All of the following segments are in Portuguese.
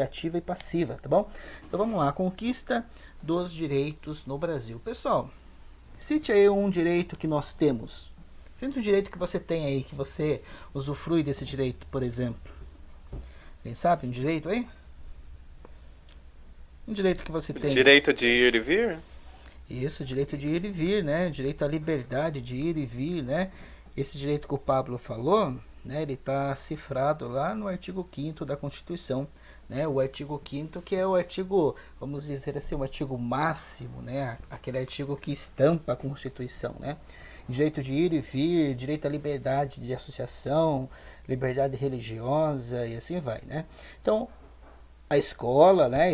ativa e passiva, tá bom? Então vamos lá, conquista dos direitos no Brasil. Pessoal, cite aí um direito que nós temos. Cite um direito que você tem aí, que você usufrui desse direito, por exemplo. Quem sabe um direito aí? Um direito que você tem. Direito de ir e vir? Isso, direito de ir e vir, né? Direito à liberdade de ir e vir, né? Esse direito que o Pablo falou, né? Ele está cifrado lá no artigo 5º da Constituição, né? O artigo 5º que é o artigo, vamos dizer assim, o artigo máximo, né? Aquele artigo que estampa a Constituição, né? Direito de ir e vir, direito à liberdade de associação, liberdade religiosa e assim vai, né? Então, a escola, né? A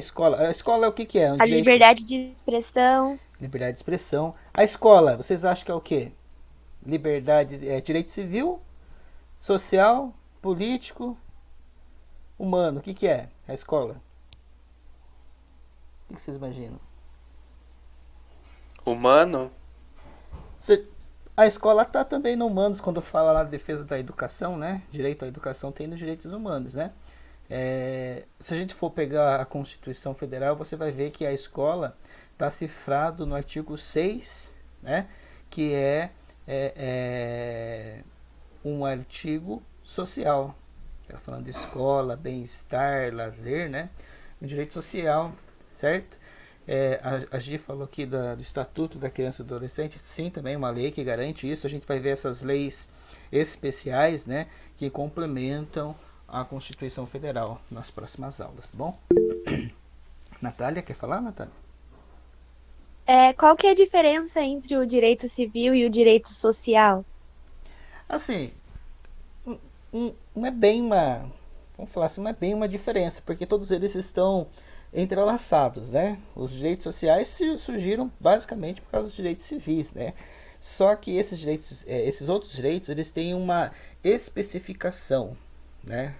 escola é o que que é? Um A direito. liberdade de expressão. Liberdade de expressão. A escola, vocês acham que é o quê? Liberdade, direito civil, social, político, humano. O que que é a escola? O que vocês imaginam? Humano? A escola está também no humanos quando fala lá de defesa da educação, né? Direito à educação tem nos direitos humanos, né? Se a gente for pegar a Constituição Federal, você vai ver que a escola está cifrado no artigo 6, né? Que é um artigo social. Está falando de escola, bem-estar, lazer, né? Um direito social, certo? A Gi falou aqui do Estatuto da Criança e do Adolescente, sim, também uma lei que garante isso. A gente vai ver essas leis especiais, né, que complementam a Constituição Federal nas próximas aulas, tá bom? Natália, quer falar, Natália? Qual que é a diferença entre o direito civil e o direito social? Assim, não é bem uma, vamos falar assim, não é bem uma diferença, porque todos eles estão entrelaçados, né? Os direitos sociais surgiram basicamente por causa dos direitos civis, né? Só que esses direitos, esses outros direitos, eles têm uma especificação, né?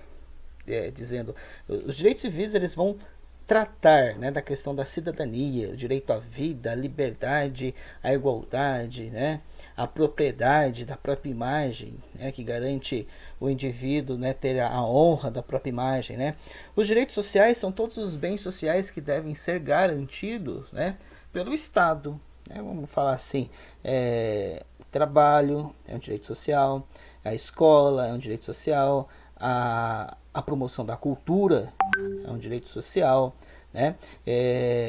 Dizendo, os direitos civis eles vão tratar, né, da questão da cidadania, o direito à vida, à liberdade, à igualdade, né, à propriedade da própria imagem, né, que garante o indivíduo, né, ter a honra da própria imagem, né. Os direitos sociais são todos os bens sociais que devem ser garantidos, né, pelo Estado, né, vamos falar assim, o trabalho é um direito social, a escola é um direito social, a promoção da cultura é um direito social, né?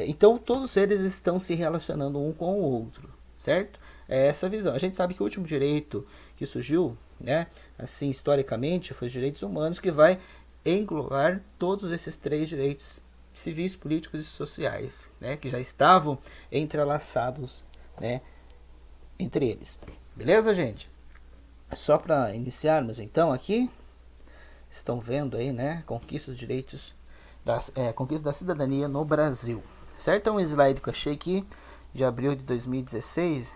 Então todos eles estão se relacionando um com o outro, certo? É essa visão. A gente sabe que o último direito que surgiu, né, assim historicamente, foi os direitos humanos, que vai englobar todos esses três direitos civis, políticos e sociais, né, que já estavam entrelaçados, né, entre eles. Beleza, gente? Só para iniciarmos então aqui, estão vendo aí, né, conquista dos direitos, conquista da cidadania no Brasil, certo? É um slide que eu achei aqui, de abril de 2016.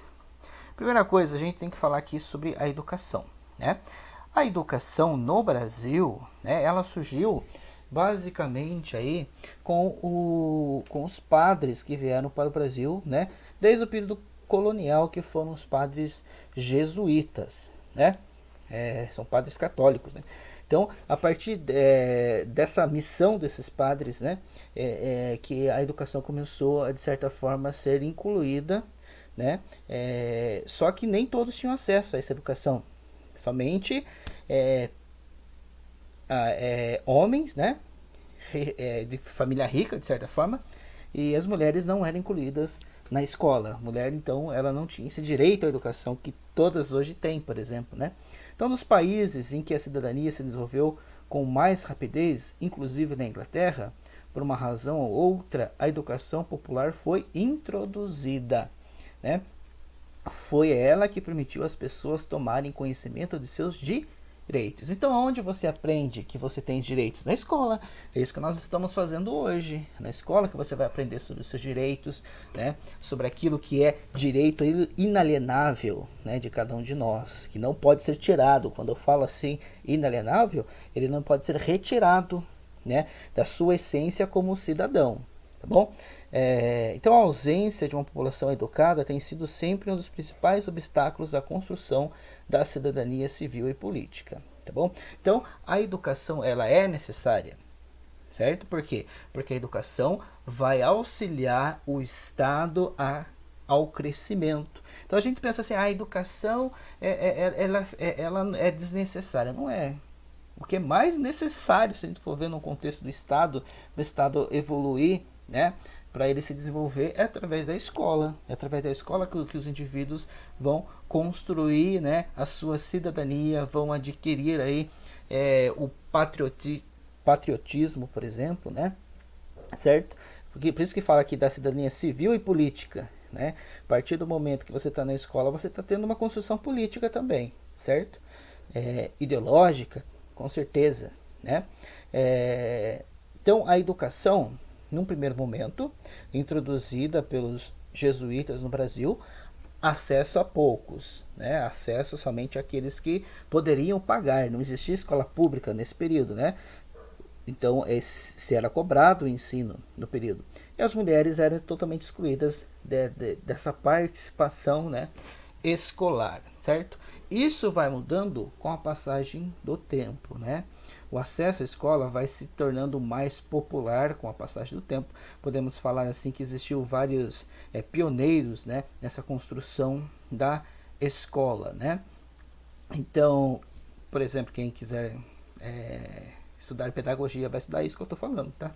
Primeira coisa, a gente tem que falar aqui sobre a educação, né? A educação no Brasil, né, ela surgiu basicamente aí com os padres que vieram para o Brasil, né, desde o período colonial, que foram os padres jesuítas, né? São padres católicos, né? Então, a partir dessa missão desses padres, né, que a educação começou a, de certa forma, a ser incluída, né? Só que nem todos tinham acesso a essa educação. Somente homens, né, de família rica, de certa forma, e as mulheres não eram incluídas na escola. A mulher, então, ela não tinha esse direito à educação que todas hoje têm, por exemplo, né? Então, nos países em que a cidadania se desenvolveu com mais rapidez, inclusive na Inglaterra, por uma razão ou outra, a educação popular foi introduzida, né? Foi ela que permitiu às pessoas tomarem conhecimento de seus direitos. Então, onde você aprende que você tem direitos? Na escola. É isso que nós estamos fazendo hoje. Na escola que você vai aprender sobre os seus direitos, né? Sobre aquilo que é direito inalienável, né, de cada um de nós, que não pode ser tirado. Quando eu falo assim, inalienável, ele não pode ser retirado, né, da sua essência como cidadão. Tá bom? Então a ausência de uma população educada tem sido sempre um dos principais obstáculos à construção da cidadania civil e política, tá bom? Então a educação ela é necessária, certo? Por quê? Porque a educação vai auxiliar o Estado ao crescimento. Então a gente pensa assim, a educação ela é desnecessária. Não é. O que é mais necessário, se a gente for ver no contexto do Estado, para o Estado evoluir, né, para ele se desenvolver, é através da escola. É através da escola que os indivíduos vão construir, né, a sua cidadania, vão adquirir aí o patriotismo, por exemplo, né, certo? Porque, por isso que fala aqui da cidadania civil e política. Né? A partir do momento que você está na escola, você está tendo uma construção política também, certo? Ideológica, com certeza, né? Então, a educação, num primeiro momento, introduzida pelos jesuítas no Brasil, acesso a poucos, né? Acesso somente àqueles que poderiam pagar. Não existia escola pública nesse período, né? Então, se era cobrado o ensino no período. E as mulheres eram totalmente excluídas dessa participação, né, escolar, certo? Isso vai mudando com a passagem do tempo, né? O acesso à escola vai se tornando mais popular com a passagem do tempo. Podemos falar assim que existiu vários pioneiros, né, nessa construção da escola, né? Então, por exemplo, quem quiser estudar pedagogia vai estudar isso que eu estou falando, tá?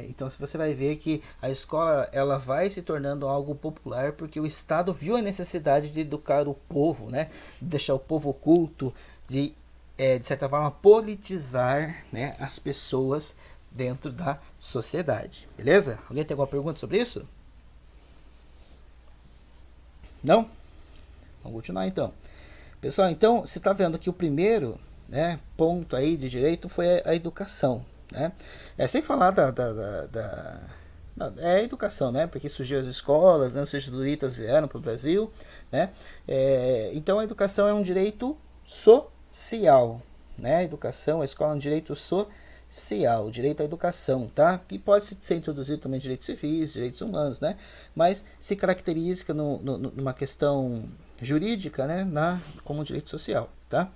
Então você vai ver que a escola ela vai se tornando algo popular porque o Estado viu a necessidade de educar o povo, né? De deixar o povo culto, de certa forma politizar, né, as pessoas dentro da sociedade, beleza? Alguém tem alguma pergunta sobre isso? Não? Vamos continuar então. Pessoal, então você está vendo que o primeiro, né, ponto aí de direito foi a educação, né? Sem falar da educação, né? Porque surgiu as escolas, né? Os jesuítas vieram para o Brasil, né? Então a educação é um direito social, né? A educação, a escola é um direito social, direito à educação, tá? Que pode ser introduzido também direitos civis, direitos humanos, né? Mas se caracteriza numa questão jurídica, né? Como direito social, tá?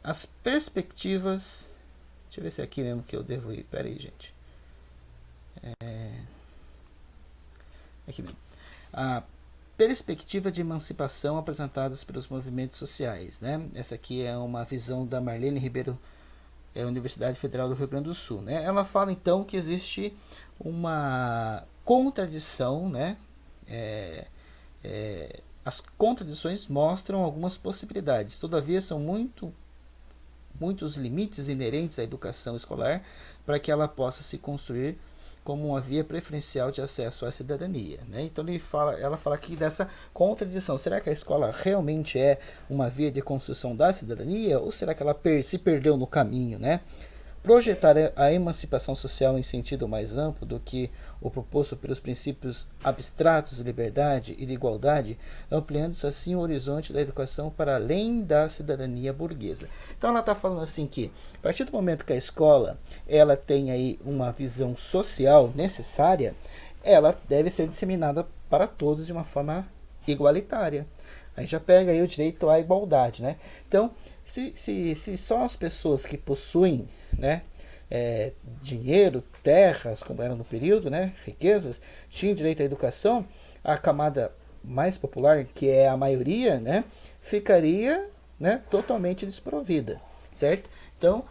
As perspectivas. Deixa eu ver se é aqui mesmo que eu devo ir. Pera aí, gente. Aqui mesmo. A perspectiva de emancipação apresentadas pelos movimentos sociais, né? Essa aqui é uma visão da Marlene Ribeiro, Universidade Federal do Rio Grande do Sul, né? Ela fala então que existe uma contradição, né? As contradições mostram algumas possibilidades, todavia são muitos limites inerentes à educação escolar para que ela possa se construir como uma via preferencial de acesso à cidadania, né? Então ela fala aqui dessa contradição. Será que a escola realmente é uma via de construção da cidadania ou será que ela se perdeu no caminho, né? Projetar a emancipação social em sentido mais amplo do que o proposto pelos princípios abstratos de liberdade e de igualdade, ampliando-se assim o horizonte da educação para além da cidadania burguesa. Então ela está falando assim que, a partir do momento que a escola ela tem aí uma visão social necessária, ela deve ser disseminada para todos de uma forma igualitária. A gente já pega aí o direito à igualdade, né? Então, se só as pessoas que possuem, né, dinheiro, terras, como era no período, né, riquezas, tinham direito à educação, a camada mais popular, que é a maioria, né, ficaria, né, totalmente desprovida, certo? Então,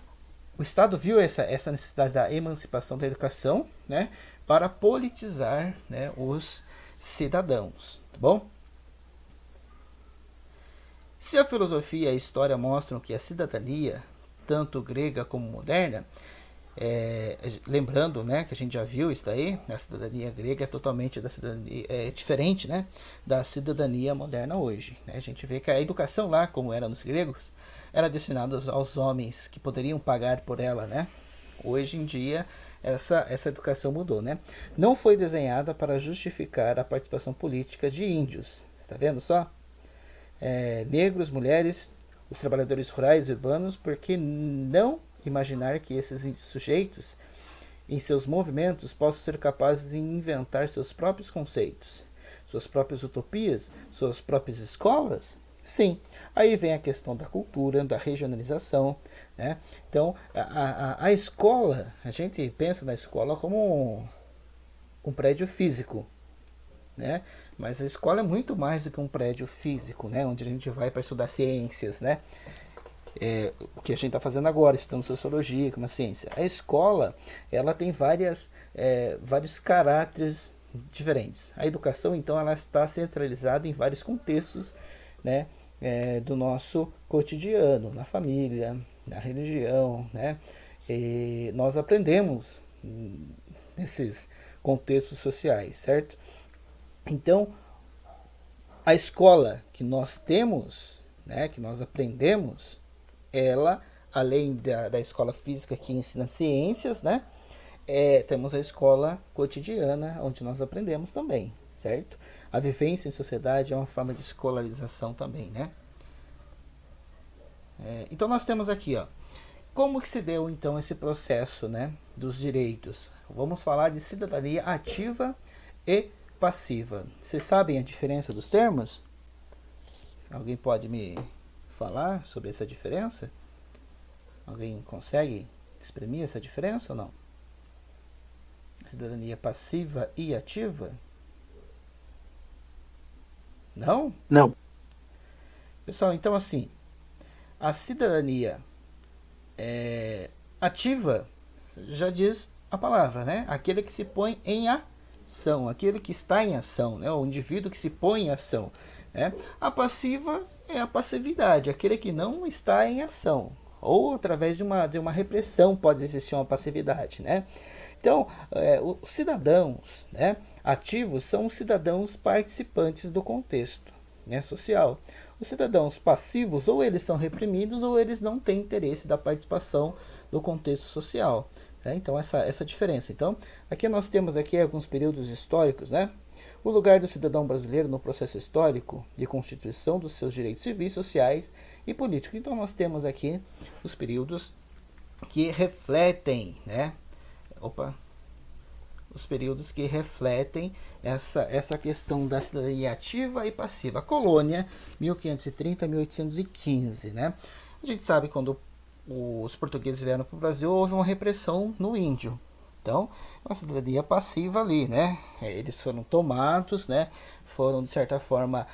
o Estado viu essa necessidade da emancipação da educação, né, para politizar, né, os cidadãos, tá bom? Se a filosofia e a história mostram que a cidadania, tanto grega como moderna, lembrando, né, que a gente já viu isso daí, a cidadania grega é totalmente diferente, né, da cidadania moderna hoje, né? A gente vê que a educação lá, como era nos gregos, era destinada aos homens que poderiam pagar por ela, né? Hoje em dia essa educação mudou, né? Não foi desenhada para justificar a participação política de índios, está vendo só? Negros, mulheres, os trabalhadores rurais e urbanos, porque não imaginar que esses sujeitos, em seus movimentos, possam ser capazes de inventar seus próprios conceitos, suas próprias utopias, suas próprias escolas, Sim, aí vem a questão da cultura, da regionalização, né? Então, a escola, a gente pensa na escola como um prédio físico, né? Mas a escola é muito mais do que um prédio físico, né? Onde a gente vai para estudar ciências, né? O que a gente está fazendo agora, estudando sociologia, como a ciência. A escola, ela tem vários caráteres diferentes. A educação, então, ela está centralizada em vários contextos, né? Do nosso cotidiano, na família, na religião, né? E nós aprendemos nesses contextos sociais, certo? Então, a escola que nós temos, né, que nós aprendemos, ela, além da escola física que ensina ciências, né, temos a escola cotidiana, onde nós aprendemos também, certo? A vivência em sociedade é uma forma de escolarização também, né? Então nós temos aqui, ó, como que se deu então esse processo, né, dos direitos? Vamos falar de cidadania ativa e passiva. Vocês sabem a diferença dos termos? Alguém pode me falar sobre essa diferença? Alguém consegue exprimir essa diferença ou não? Cidadania passiva e ativa? Não? Não. Pessoal, então assim, a cidadania ativa já diz a palavra, né? Aquele que se põe em ação, aquele que está em ação, né? O indivíduo que se põe em ação. Né? A passiva é a passividade, aquele que não está em ação. Ou através de uma repressão pode existir uma passividade. Né? Então, os cidadãos, né, ativos são os cidadãos participantes do contexto, né, social. Os cidadãos passivos, ou eles são reprimidos, ou eles não têm interesse da participação do contexto social. Né? Então, essa diferença. Então, aqui nós temos aqui alguns períodos históricos, né? O lugar do cidadão brasileiro no processo histórico de constituição dos seus direitos civis, sociais e políticos. Então, nós temos aqui os períodos que refletem, né? Os períodos que refletem essa questão da cidadania ativa e passiva. A colônia, 1530 a 1815, né? A gente sabe que quando os portugueses vieram para o Brasil, houve uma repressão no índio. Então, uma cidadania passiva ali, né? Eles foram tomados, né? Foram, de certa forma,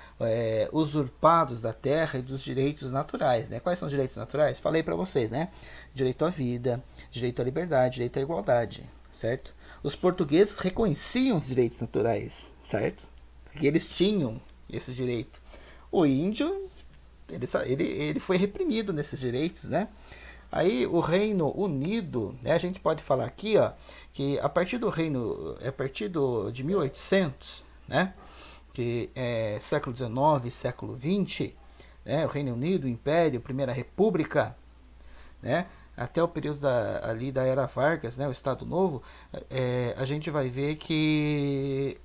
usurpados da terra e dos direitos naturais, né? Quais são os direitos naturais? Falei para vocês, né? Direito à vida, direito à liberdade, direito à igualdade, certo? Os portugueses reconheciam os direitos naturais, certo? Porque eles tinham esse direito. O índio, ele foi reprimido nesses direitos, né? Aí o Reino Unido, né, a gente pode falar aqui, ó, que a partir de 1800, né, que é século XIX, século XX, né, o Reino Unido, o Império, Primeira República, né, até o período ali da Era Vargas, né, o Estado Novo, a gente vai ver que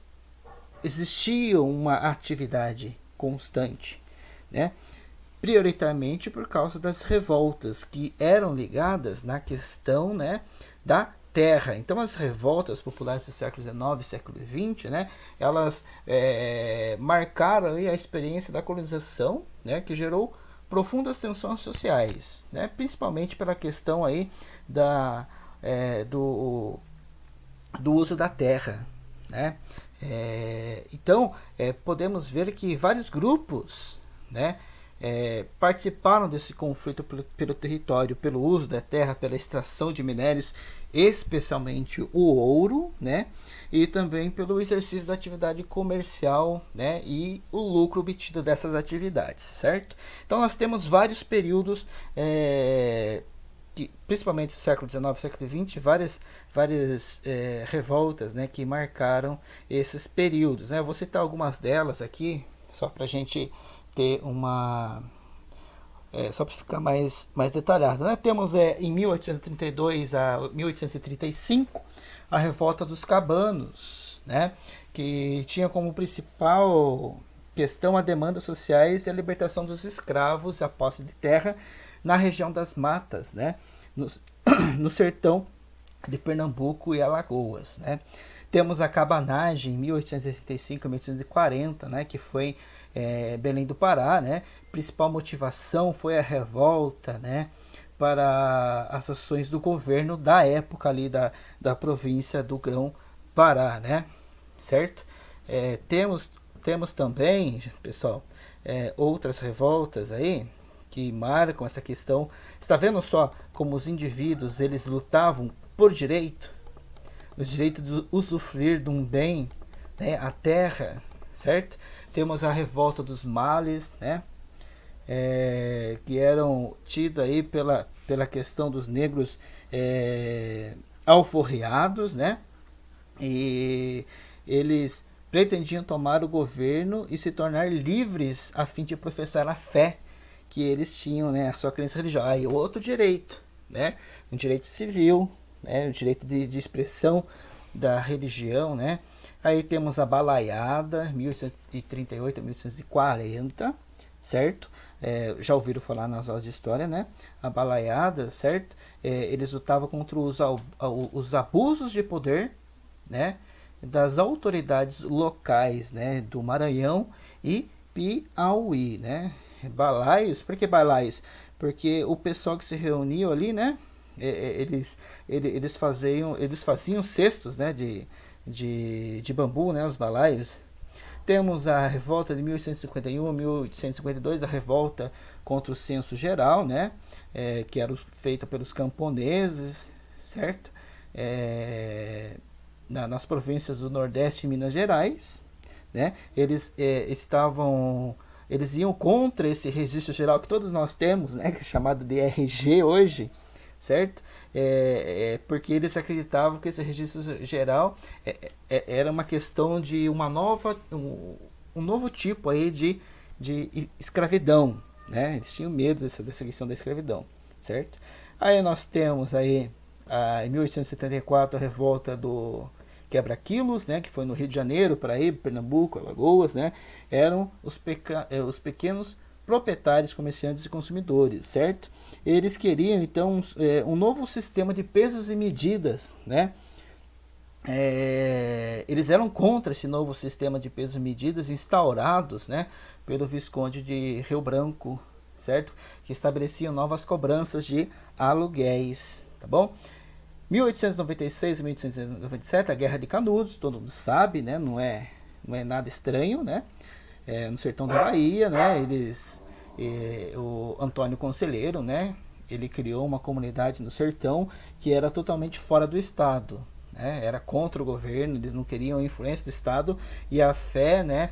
existia uma atividade constante, né? Prioritariamente por causa das revoltas que eram ligadas na questão, né, da terra. Então as revoltas populares do século XIX e século XX, né, elas marcaram aí a experiência da colonização, né, que gerou profundas tensões sociais, né, principalmente pela questão aí do uso da terra. Né? Então podemos ver que vários grupos, né, participaram desse conflito pelo território, pelo uso da terra, pela extração de minérios, especialmente o ouro, né? E também pelo exercício da atividade comercial, né? E o lucro obtido dessas atividades, certo? Então nós temos vários períodos, principalmente no século XIX, século XX, várias revoltas, né? Que marcaram esses períodos, né? Eu vou citar algumas delas aqui, só para a gente ter só para ficar mais detalhado, né? Temos em 1832 a 1835 a revolta dos cabanos, né? Que tinha como principal questão a demandas sociais e a libertação dos escravos, a posse de terra na região das matas, né? No sertão de Pernambuco e Alagoas, né? Temos a cabanagem em 1885 a 1840, né, que foi Belém do Pará, né? Principal motivação foi a revolta, né, para as ações do governo da época ali da província do Grão-Pará, né? Certo? Temos também, pessoal, outras revoltas aí que marcam essa questão. Está vendo só como os indivíduos eles lutavam por direito, o direito de usufruir de um bem, né, a terra, certo? Temos a revolta dos males, né, que eram tidos aí pela questão dos negros alforreados, né, e eles pretendiam tomar o governo e se tornar livres a fim de professar a fé que eles tinham, né, a sua crença religiosa. Aí outro direito, né, um direito civil, né, o direito de expressão da religião, né. Aí temos a balaiada, 1838 a 1840, certo? Já ouviram falar nas aulas de história, né? A balaiada, certo? Eles lutavam contra os abusos de poder, né, das autoridades locais, né, do Maranhão e Piauí, né? Balaios, por que balaios? Porque o pessoal que se reuniu ali, né, eles faziam cestos, né, de bambu, né, os balaios. Temos a revolta de 1851 a 1852, a revolta contra o censo geral, né, que era feita pelos camponeses, certo? Nas províncias do Nordeste e Minas Gerais, né? Eles iam contra esse registro geral que todos nós temos, né, que é chamado de RG hoje, certo? Porque eles acreditavam que esse registro geral era uma questão de um novo tipo aí de escravidão, né? Eles tinham medo dessa questão da escravidão, certo? Aí nós temos aí em 1874 a revolta do Quebra-Quilos, né, que foi no Rio de Janeiro, Paraíba, Pernambuco, Alagoas, né? Eram os pequenos proprietários, comerciantes e consumidores, certo? Eles queriam então um novo sistema de pesos e medidas, né? Eles eram contra esse novo sistema de pesos e medidas instaurados, né, pelo Visconde de Rio Branco, certo? Que estabeleciam novas cobranças de aluguéis, tá bom? 1896 e 1897, a Guerra de Canudos, todo mundo sabe, né? Não é nada estranho, né? No sertão da Bahia, né? O Antônio Conselheiro, né? Ele criou uma comunidade no sertão que era totalmente fora do Estado, né? Era contra o governo, eles não queriam a influência do Estado e a fé, né,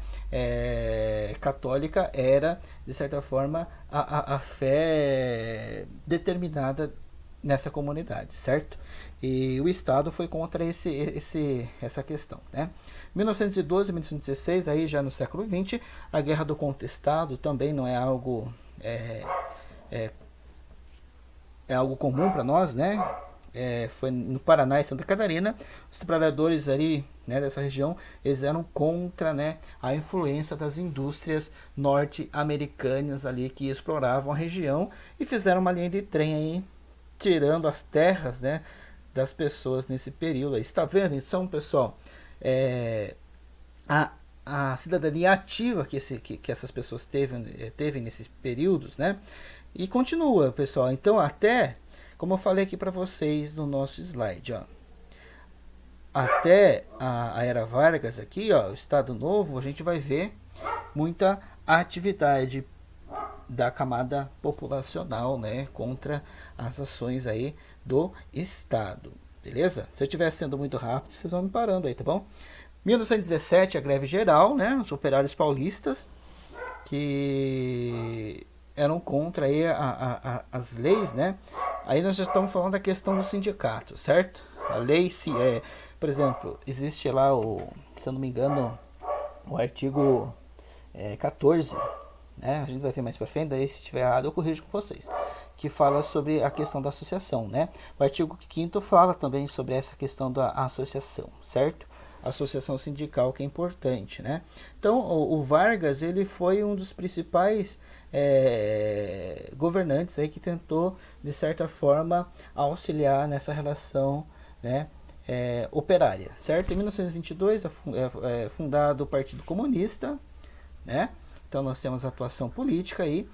católica era, de certa forma, a fé determinada nessa comunidade, certo? E o Estado foi contra essa questão, né? 1912 e 1916, aí já no século XX, a Guerra do Contestado também não é algo algo comum para nós, né? Foi no Paraná e Santa Catarina. Os trabalhadores ali, né, dessa região, eles eram contra, né, a influência das indústrias norte-americanas ali que exploravam a região e fizeram uma linha de trem aí, tirando as terras, né, das pessoas nesse período. Aí, está vendo? Então, pessoal, a cidadania ativa que essas pessoas teve nesses períodos, né? E continua, pessoal. Então, até, como eu falei aqui para vocês no nosso slide, ó, até a Era Vargas aqui, ó, o Estado Novo, a gente vai ver muita atividade da camada populacional, né, contra as ações aí do Estado, beleza? Se eu estiver sendo muito rápido, vocês vão me parando aí, tá bom? 1917, a greve geral, né, os operários paulistas que eram contra aí as leis, né? Aí nós já estamos falando da questão do sindicato, certo? A lei, por exemplo, existe lá se eu não me engano, o artigo 14, né? A gente vai ver mais pra frente, daí se estiver errado eu corrijo com vocês, que fala sobre a questão da associação, né? O artigo 5º fala também sobre essa questão da associação, certo? Associação sindical, que é importante, né? Então, o Vargas, ele foi um dos principais governantes aí que tentou, de certa forma, auxiliar nessa relação, né, operária, certo? Em 1922 é fundado o Partido Comunista, né? Então nós temos a atuação política aí.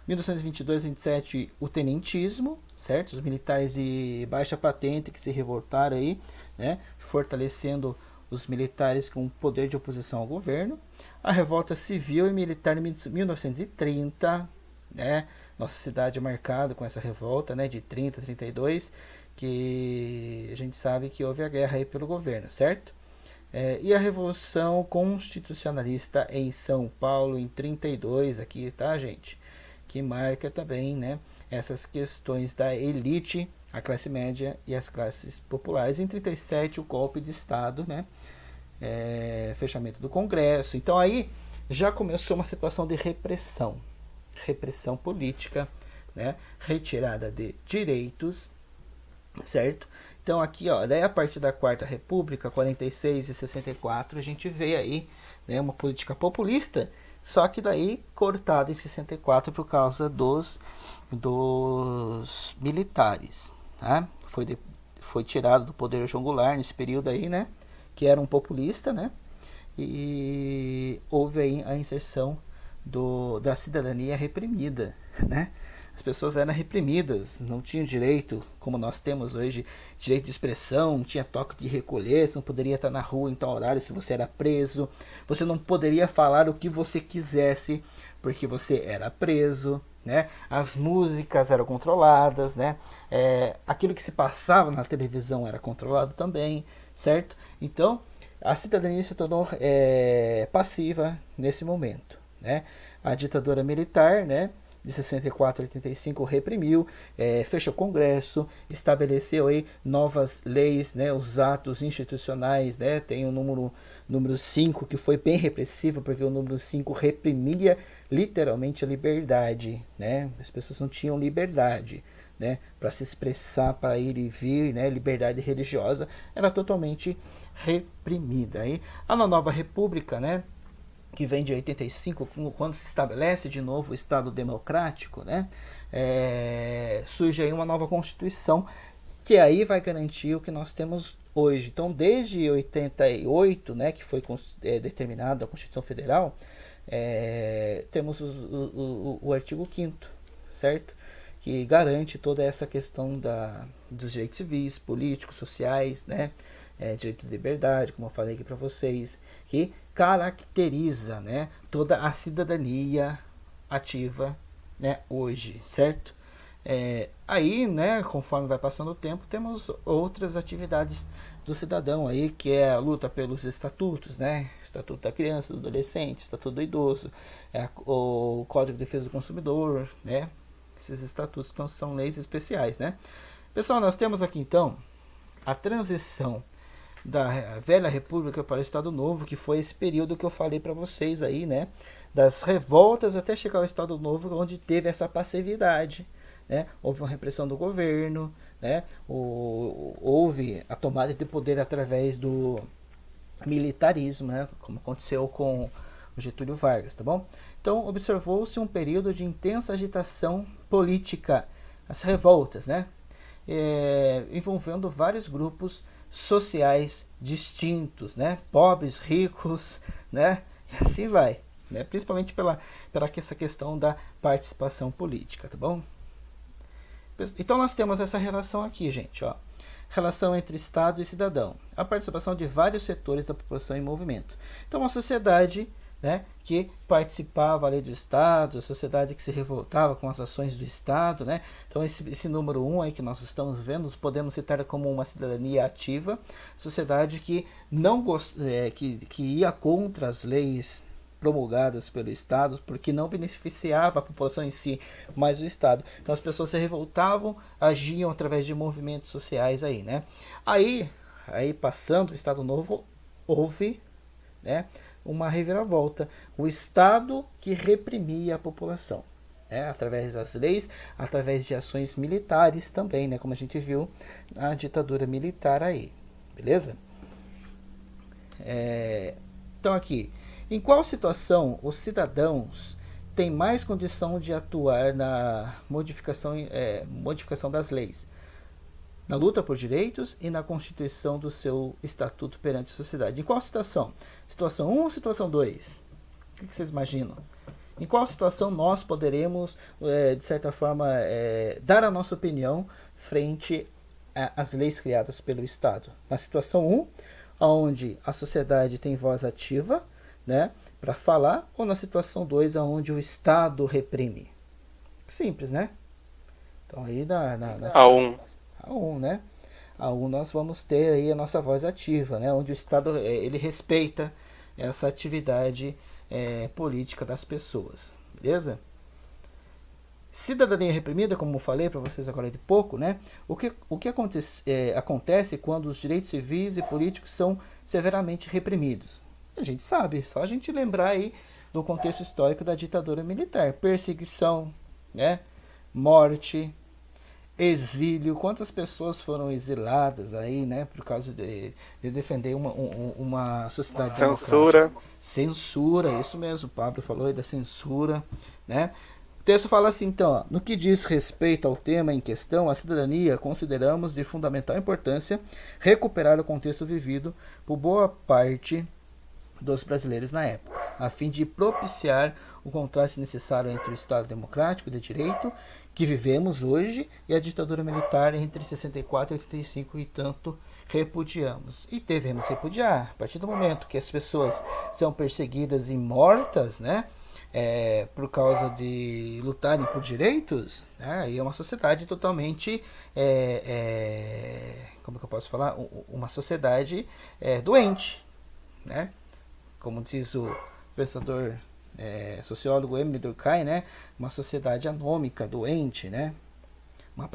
1922, 27, o tenentismo, certo? Os militares de baixa patente que se revoltaram aí, né? Fortalecendo os militares com poder de oposição ao governo. A revolta civil e militar em 1930, né? Nossa cidade é marcada com essa revolta, né? De 30 a 32, que a gente sabe que houve a guerra aí pelo governo, certo? E a Revolução Constitucionalista em São Paulo em 32, aqui, tá, gente? Que marca também, né, essas questões da elite, a classe média e as classes populares. Em 37, o golpe de Estado, né, fechamento do Congresso. Então aí já começou uma situação de repressão política, né, retirada de direitos, certo? Então aqui, ó, daí a partir da Quarta República, 46 e 64, a gente vê aí, né, uma política populista, só que daí cortada em 64 por causa dos militares, tá? Foi tirado do poder João Goulart nesse período aí, né, que era um populista, né? E houve aí a inserção da cidadania reprimida, né? As pessoas eram reprimidas, não tinham direito, como nós temos hoje, direito de expressão, não tinha toque de recolher, você não poderia estar na rua em tal horário se você era preso, você não poderia falar o que você quisesse porque você era preso, né? As músicas eram controladas, né? Aquilo que se passava na televisão era controlado também, certo? Então, a cidadania se tornou passiva nesse momento, né? A ditadura militar, né, de 64 a 85 reprimiu, fechou o Congresso, estabeleceu aí novas leis, né, os atos institucionais, né, tem o número 5 que foi bem repressivo, porque o número 5 reprimia literalmente a liberdade, né, as pessoas não tinham liberdade, né, para se expressar, para ir e vir, né, liberdade religiosa era totalmente reprimida. Aí a nova república, né, que vem de 85, quando se estabelece de novo o Estado democrático, né, surge aí uma nova Constituição, que aí vai garantir o que nós temos hoje. Então, desde 88, né, que foi determinada a Constituição Federal, temos o artigo 5º, certo? Que garante toda essa questão dos direitos civis, políticos, sociais, né? Direito de liberdade, como eu falei aqui para vocês, que caracteriza, né, toda a cidadania ativa, né, hoje, certo? Aí, né, conforme vai passando o tempo, temos outras atividades do cidadão aí, que é a luta pelos estatutos, né? Estatuto da criança, do adolescente, estatuto do idoso, o Código de Defesa do Consumidor, né? Esses estatutos que são leis especiais, né? Pessoal, nós temos aqui então a transição da velha república para o Estado Novo, que foi esse período que eu falei para vocês aí, né? Das revoltas até chegar ao Estado Novo, onde teve essa passividade, né? Houve uma repressão do governo, né? Houve a tomada de poder através do militarismo, né? Como aconteceu com o Getúlio Vargas, tá bom? Então, observou-se um período de intensa agitação política, as revoltas, né? Envolvendo vários grupos sociais distintos, né? Pobres, ricos, né? E assim vai, né? Principalmente pela essa questão da participação política, tá bom? Então nós temos essa relação aqui, gente, ó. Relação entre Estado e cidadão. A participação de vários setores da população em movimento. Então uma sociedade, né, que participava ali do Estado, a sociedade que se revoltava com as ações do Estado, né? Então esse número 1 aí que nós estamos vendo, podemos citar como uma cidadania ativa, sociedade que não que ia contra as leis promulgadas pelo Estado, porque não beneficiava a população em si, mas o Estado. Então as pessoas se revoltavam, agiam através de movimentos sociais aí, né? Aí passando o Estado Novo, houve, né, uma reviravolta. O Estado que reprimia a população, né, através das leis, através de ações militares também, né, como a gente viu na ditadura militar aí, beleza? Então aqui, em qual situação os cidadãos têm mais condição de atuar na modificação das leis? na luta por direitos e na constituição do seu estatuto perante a sociedade. Em qual situação? Situação 1 ou situação 2? O que vocês imaginam? Em qual situação nós poderemos, de certa forma, dar a nossa opinião frente às leis criadas pelo Estado? Na situação 1, onde a sociedade tem voz ativa, né, para falar, ou na situação 2, onde o Estado reprime? Simples, né? Então aí A um. a 1, né? A 1 nós vamos ter aí a nossa voz ativa, né? Onde o Estado ele respeita essa atividade política das pessoas, beleza? Cidadania reprimida, como eu falei para vocês agora de pouco, né? O que acontece quando os direitos civis e políticos são severamente reprimidos? A gente sabe, só a gente lembrar aí do contexto histórico da ditadura militar. Perseguição, né? Morte, exílio. Quantas pessoas foram exiladas aí, né? Por causa de defender uma sociedade Censura. democrática. Censura, isso mesmo, o Pablo falou aí da censura, né? O texto fala assim, então, ó, no que diz respeito ao tema em questão, a cidadania, consideramos de fundamental importância recuperar o contexto vivido por boa parte dos brasileiros na época, a fim de propiciar o contraste necessário entre o Estado democrático de direito que vivemos hoje e a ditadura militar entre 64 e 85 e tanto repudiamos. E devemos repudiar. A partir do momento que as pessoas são perseguidas e mortas, né, por causa de lutarem por direitos, né, aí é uma sociedade totalmente, como que eu posso falar? Uma sociedade doente, né? Como diz o pensador sociólogo Emile Durkheim, né? Uma sociedade anômica, doente, né? Uma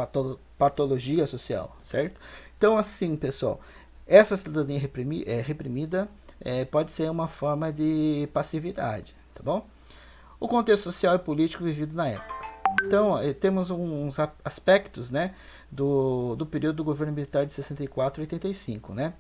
patologia social, certo? Então, assim, pessoal, essa cidadania reprimida pode ser uma forma de passividade, tá bom? O contexto social e político vivido na época. Então, temos uns aspectos, né, do período do governo militar de 64 e 85, né?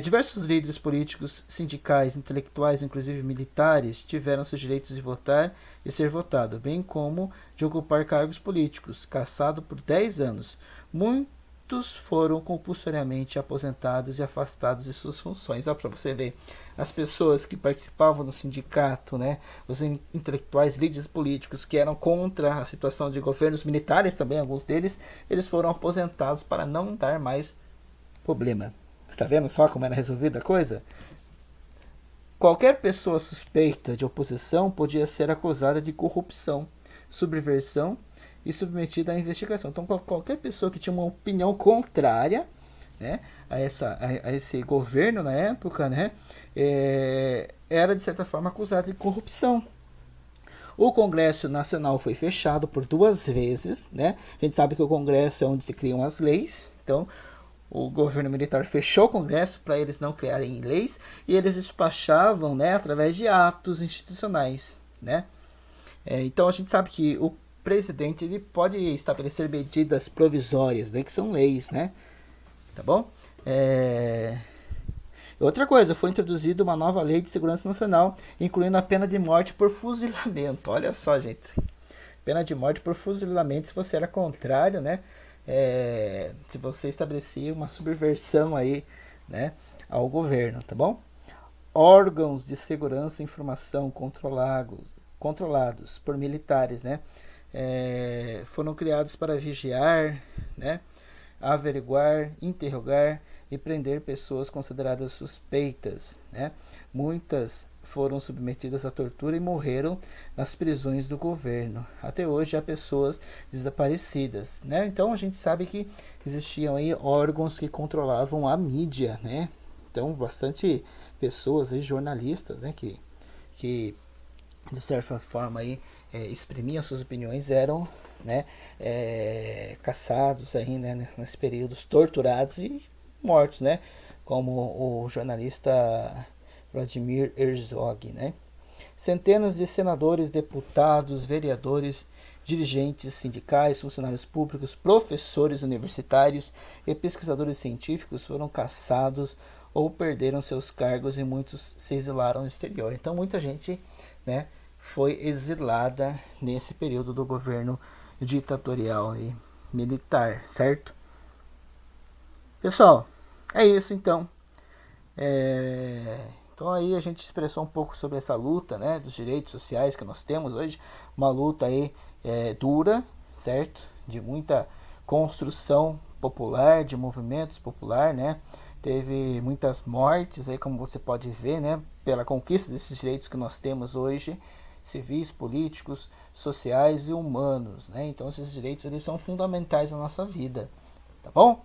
Diversos líderes políticos, sindicais, intelectuais, inclusive militares, tiveram seus direitos de votar e ser votado, bem como de ocupar cargos políticos, cassado por 10 anos. Muitos foram compulsoriamente aposentados e afastados de suas funções. Para você ver, as pessoas que participavam do sindicato, né, os intelectuais, líderes políticos que eram contra a situação de governos militares também, alguns deles, eles foram aposentados para não dar mais problema. Está vendo só como era resolvida a coisa? Qualquer pessoa suspeita de oposição podia ser acusada de corrupção, subversão e submetida à investigação. Então, qualquer pessoa que tinha uma opinião contrária, né, a esse governo na época, né, era de certa forma acusada de corrupção. O Congresso Nacional foi fechado por 2 vezes, né? A gente sabe que o Congresso é onde se criam as leis, então o governo militar fechou o Congresso para eles não criarem leis e eles despachavam, né, através de atos institucionais, né? Então a gente sabe que o presidente ele pode estabelecer medidas provisórias, né, que são leis, né? Tá bom? Outra coisa, foi introduzida uma nova lei de segurança nacional, incluindo a pena de morte por fuzilamento. Olha só, gente. Pena de morte por fuzilamento se você era contrário, né? Se você estabelecia uma subversão aí, né, ao governo, tá bom? Órgãos de segurança e informação controlados por militares, né, foram criados para vigiar, né, averiguar, interrogar e prender pessoas consideradas suspeitas, né? Muitas foram submetidas à tortura e morreram nas prisões do governo. Até hoje há pessoas desaparecidas, né? Então a gente sabe que existiam aí órgãos que controlavam a mídia, né? Então bastante pessoas aí, jornalistas, né, que de certa forma aí exprimiam suas opiniões, eram, né, caçados aí, né, nesse período, torturados e mortos, né? Como o jornalista Vladimir Herzog, né? Centenas de senadores, deputados, vereadores, dirigentes sindicais, funcionários públicos, professores universitários e pesquisadores científicos foram caçados ou perderam seus cargos e muitos se exilaram no exterior. Então muita gente, né, foi exilada nesse período do governo ditatorial e militar, certo? Pessoal, é isso então. Então aí a gente expressou um pouco sobre essa luta, né, dos direitos sociais que nós temos hoje, uma luta aí dura, certo? De muita construção popular, de movimentos popular, né? Teve muitas mortes aí, como você pode ver, né, pela conquista desses direitos que nós temos hoje, civis, políticos, sociais e humanos, né? Então esses direitos eles são fundamentais na nossa vida, tá bom?